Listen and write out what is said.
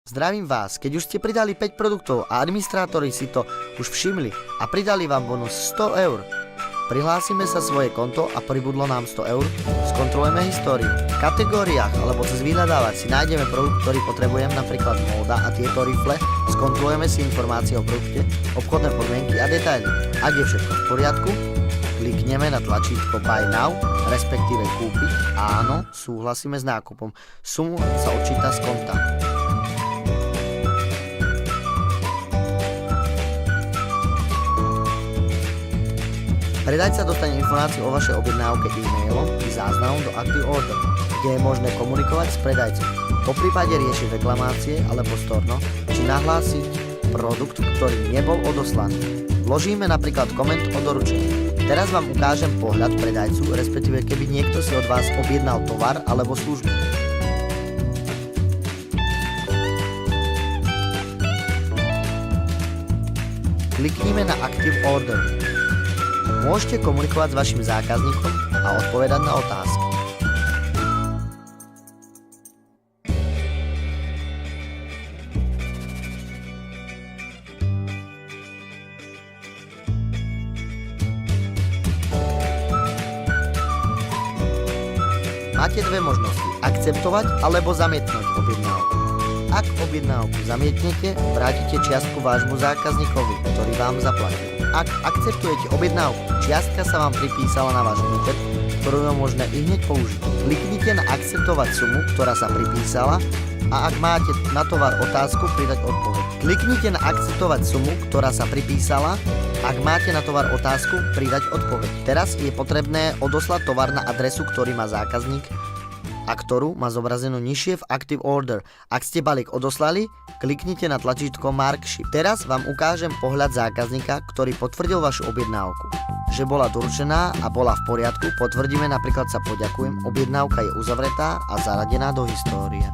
Zdravím vás, keď už ste pridali 5 produktov a administrátori si to už všimli a pridali vám bonus 100 eur, prihlásime sa svoje konto a pribudlo nám 100 eur, skontrolujeme históriu. V kategóriách alebo cez vyhľadávať si nájdeme produkt, ktorý potrebujem, napríklad móda a tieto rifle, skontrolujeme si informácie o produkte, obchodné podmienky a detaily. Ak je všetko v poriadku, klikneme na tlačítko Buy Now, respektíve kúpiť. Áno, súhlasíme s nákupom. Sumu sa odčíta z konta. Predajca dostane informáciu o vašej objednávke e-mailom i záznamom do Active Order, kde je možné komunikovať s predajcom. Poprípade riešiť reklamácie alebo storno, či nahlásiť produkt, ktorý nebol odoslaný. Vložíme napríklad koment o doručení. Teraz vám ukážem pohľad predajcu, respektíve keby niekto si od vás objednal tovar alebo službu. Kliknime na Active Order. Môžete komunikovať s vašim zákazníkom a odpovedať na otázky. Máte dve možnosti: akceptovať alebo zamietnúť objednávku. Ak objednávku zamietnete, vrátite čiastku vášmu zákazníkovi, ktorý vám zaplatil. Ak akceptujete objednávku, čiastka sa vám pripísala na váš účet, ktorú je možné i hneď použiť. Kliknite na akceptovať sumu, ktorá sa pripísala, a ak máte na tovar otázku, pridať odpoveď. Kliknite na akceptovať sumu, ktorá sa pripísala, ak máte na tovar otázku, pridať odpoveď. Teraz je potrebné odoslať tovar na adresu, ktorý má zákazník a ktorú má zobrazenú nižšie v Active Order. Ak ste balík odoslali, kliknite na tlačítko Mark Ship. Teraz vám ukážem pohľad zákazníka, ktorý potvrdil vašu objednávku, že bola doručená a bola v poriadku. Potvrdíme, napríklad sa poďakujem, objednávka je uzavretá a zaradená do histórie.